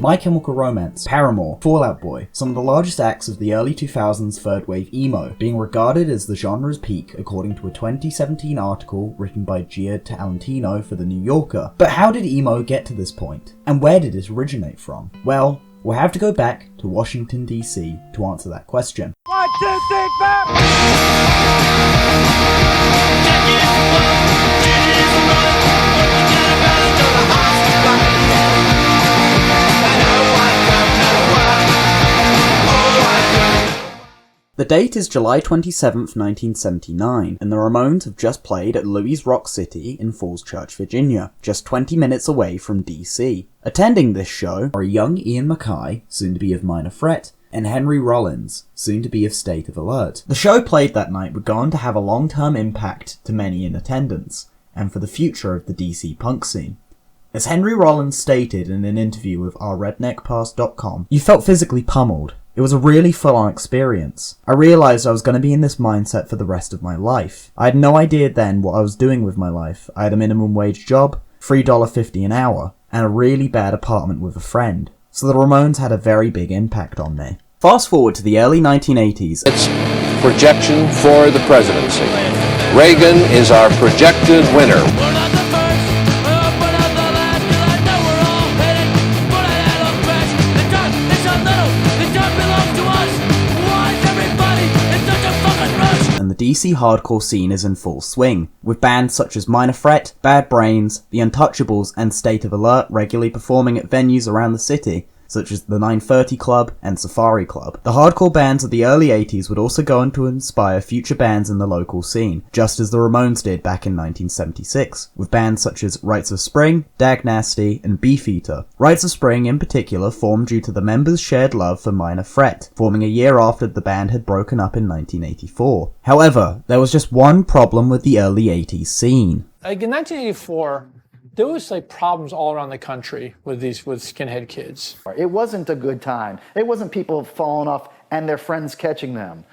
My Chemical Romance, Paramore, Fall Out Boy, some of the largest acts of the early 2000s third wave emo, being regarded as the genre's peak according to a 2017 article written by Gia Talentino for The New Yorker. But how did emo get to this point? And where did it originate from? Well, we'll have to go back to Washington DC to answer that question. 1, 2, 3, 4! The date is July 27th, 1979, and the Ramones have just played at Louis' Rock City in Falls Church, Virginia, just 20 minutes away from DC. Attending this show are young Ian MacKaye, soon to be of Minor Threat, and Henry Rollins, soon to be of State of Alert. The show played that night would go on to have a long-term impact to many in attendance, and for the future of the DC punk scene. As Henry Rollins stated in an interview with OurRedneckPast.com, "You felt physically pummeled. It was a really full-on experience. I realised I was going to be in this mindset for the rest of my life. I had no idea then what I was doing with my life. I had a minimum wage job, $3.50 an hour, and a really bad apartment with a friend. So the Ramones had a very big impact on me." Fast forward to the early 1980s. It's projection for the presidency. Reagan is our projected winner. And the DC hardcore scene is in full swing, with bands such as Minor Threat, Bad Brains, The Untouchables, and State of Alert regularly performing at venues around the city, such as the 930 Club and Safari Club. The hardcore bands of the early 80s would also go on to inspire future bands in the local scene, just as the Ramones did back in 1976, with bands such as Rites of Spring, Dag Nasty, and Beefeater. Rites of Spring in particular formed due to the members' shared love for Minor Threat, forming a year after the band had broken up in 1984. However, there was just one problem with the early 80s scene. Like in 1984, there was like problems all around the country with skinhead kids. It wasn't a good time. It wasn't people falling off and their friends catching them.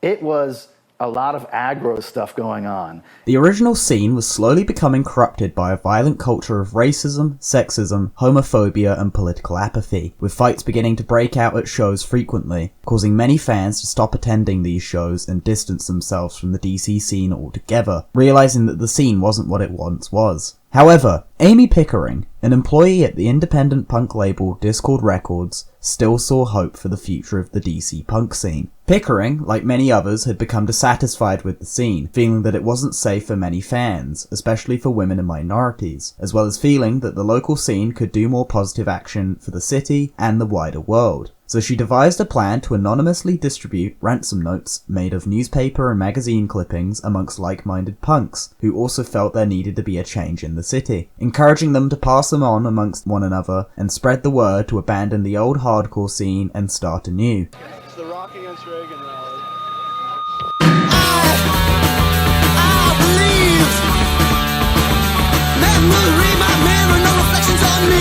It was a lot of aggro stuff going on. The original scene was slowly becoming corrupted by a violent culture of racism, sexism, homophobia, and political apathy, with fights beginning to break out at shows frequently, causing many fans to stop attending these shows and distance themselves from the DC scene altogether, realizing that the scene wasn't what it once was. However, Amy Pickering, an employee at the independent punk label Discord Records, still saw hope for the future of the DC punk scene. Pickering, like many others, had become dissatisfied with the scene, feeling that it wasn't safe for many fans, especially for women and minorities, as well as feeling that the local scene could do more positive action for the city and the wider world. So she devised a plan to anonymously distribute ransom notes made of newspaper and magazine clippings amongst like-minded punks, who also felt there needed to be a change in the city, encouraging them to pass them on amongst one another and spread the word to abandon the old hardcore scene and start anew. It's the Rock Against Reagan rally. I believe. Memory, my mirror, no reflections on me.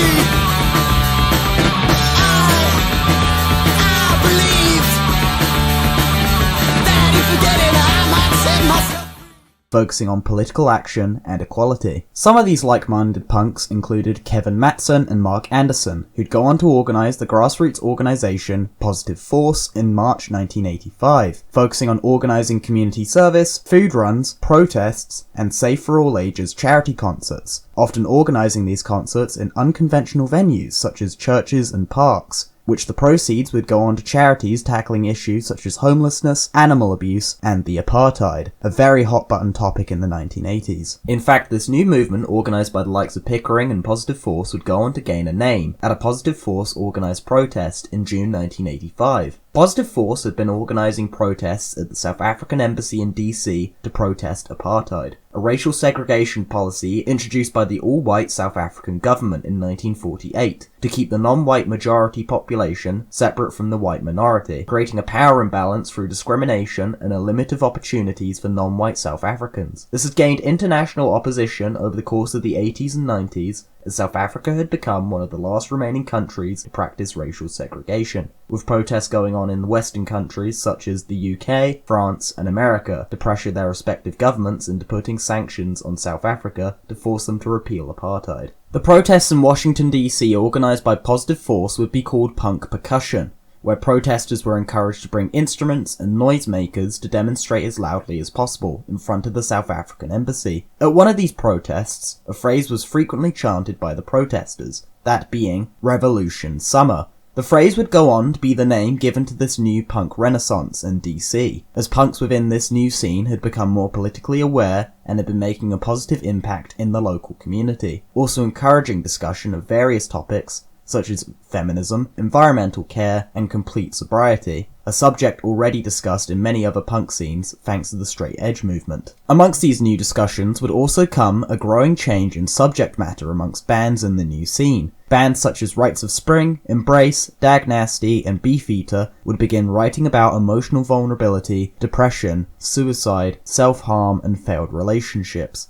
Focusing on political action and equality. Some of these like-minded punks included Kevin Matson and Mark Anderson, who'd go on to organise the grassroots organisation Positive Force in March 1985, focusing on organising community service, food runs, protests, and Safe for All Ages charity concerts, often organising these concerts in unconventional venues such as churches and parks, which the proceeds would go on to charities tackling issues such as homelessness, animal abuse, and the apartheid, a very hot-button topic in the 1980s. In fact, this new movement, organised by the likes of Pickering and Positive Force, would go on to gain a name at a Positive Force organised protest in June 1985. Positive Force had been organising protests at the South African Embassy in DC to protest apartheid, a racial segregation policy introduced by the all-white South African government in 1948 to keep the non-white majority population separate from the white minority, creating a power imbalance through discrimination and a limit of opportunities for non-white South Africans. This had gained international opposition over the course of the 80s and 90s, as South Africa had become one of the last remaining countries to practice racial segregation, with protests going on in the Western countries such as the UK, France, and America to pressure their respective governments into putting sanctions on South Africa to force them to repeal apartheid. The protests in Washington DC organised by Positive Force would be called punk percussion, where protesters were encouraged to bring instruments and noisemakers to demonstrate as loudly as possible in front of the South African embassy. At one of these protests, a phrase was frequently chanted by the protesters, that being Revolution Summer. The phrase would go on to be the name given to this new punk renaissance in DC, as punks within this new scene had become more politically aware and had been making a positive impact in the local community, also encouraging discussion of various topics such as feminism, environmental care, and complete sobriety, a subject already discussed in many other punk scenes thanks to the straight edge movement. Amongst these new discussions would also come a growing change in subject matter amongst bands in the new scene. Bands such as Rites of Spring, Embrace, Dag Nasty, and Beefeater would begin writing about emotional vulnerability, depression, suicide, self-harm, and failed relationships.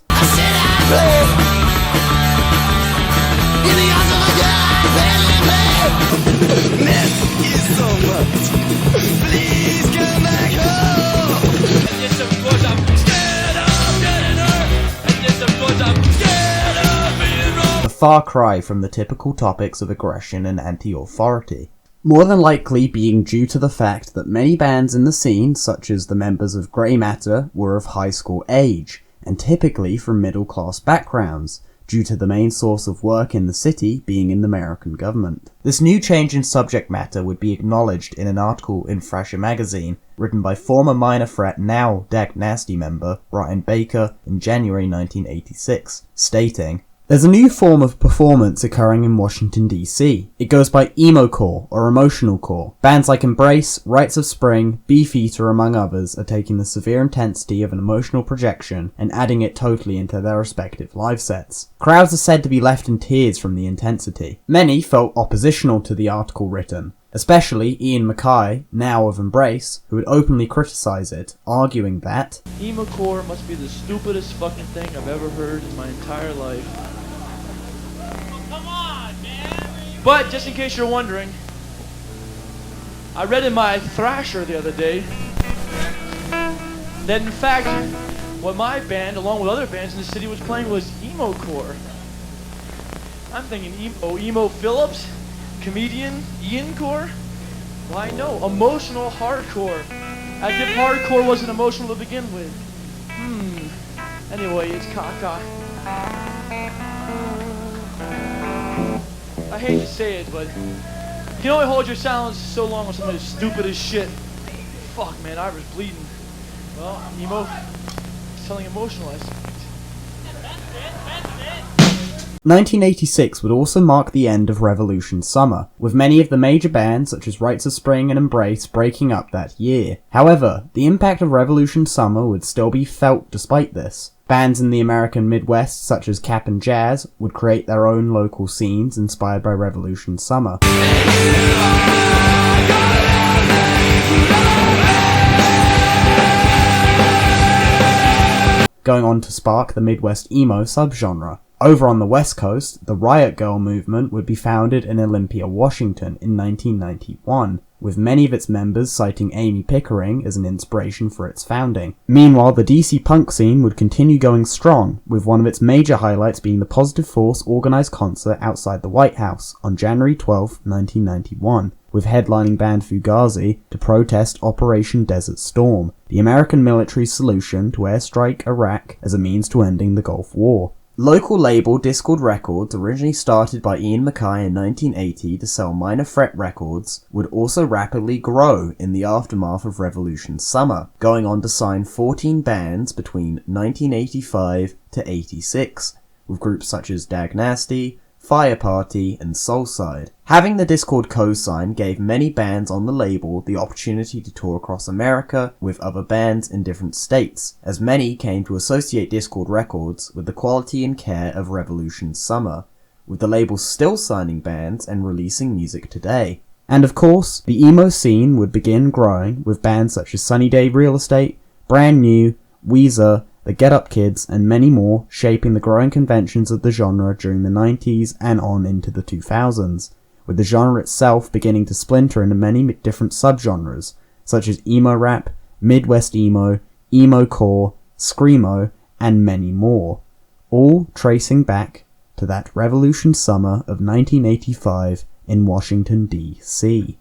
A far cry from the typical topics of aggression and anti-authority. More than likely being due to the fact that many bands in the scene, such as the members of Grey Matter, were of high school age, and typically from middle-class backgrounds, due to the main source of work in the city being in the American government. This new change in subject matter would be acknowledged in an article in Thrasher magazine, written by former Minor Threat, now Dag Nasty member, Brian Baker, in January 1986, stating, "There's a new form of performance occurring in Washington DC. It goes by emo-core or emotional core. Bands like Embrace, Rites of Spring, Beefeater among others are taking the severe intensity of an emotional projection and adding it totally into their respective live sets. Crowds are said to be left in tears from the intensity." Many felt oppositional to the article written, especially Ian MacKaye, now of Embrace, who would openly criticise it, arguing that emo-core must be the stupidest fucking thing I've ever heard in my entire life. But, just in case you're wondering, I read in my Thrasher the other day that in fact, what my band, along with other bands in the city, was playing was emo-core. I'm thinking emo Phillips, comedian Ian core? Why no, emotional hardcore. As if hardcore wasn't emotional to begin with. Anyway, it's caca. I hate to say it, but you can only hold your silence so long on something as stupid as shit. Fuck, man, I was bleeding. Well, emo, selling emotionalized. 1986 would also mark the end of Revolution Summer, with many of the major bands such as Rites of Spring and Embrace breaking up that year. However, the impact of Revolution Summer would still be felt despite this. Bands in the American Midwest such as Cap and Jazz would create their own local scenes inspired by Revolution Summer, going on to spark the Midwest emo subgenre. Over on the West Coast, the Riot Girl movement would be founded in Olympia, Washington in 1991, with many of its members citing Amy Pickering as an inspiration for its founding. Meanwhile, the DC punk scene would continue going strong, with one of its major highlights being the Positive Force organised concert outside the White House on January 12, 1991, with headlining band Fugazi to protest Operation Desert Storm, the American military's solution to airstrike Iraq as a means to ending the Gulf War. Local label Discord Records, originally started by Ian MacKaye in 1980 to sell Minor Threat records, would also rapidly grow in the aftermath of Revolution Summer, going on to sign 14 bands between 1985 to 86, with groups such as Dag Nasty, Fire Party, and Soulside. Having the Discord co-sign gave many bands on the label the opportunity to tour across America with other bands in different states, as many came to associate Discord Records with the quality and care of Revolution Summer, with the label still signing bands and releasing music today. And of course, the emo scene would begin growing with bands such as Sunny Day Real Estate, Brand New, Weezer, the Get Up Kids, and many more, shaping the growing conventions of the genre during the 90s and on into the 2000s, with the genre itself beginning to splinter into many different subgenres, such as emo rap, Midwest emo, emo core, screamo, and many more, all tracing back to that Revolution summer of 1985 in Washington, D.C.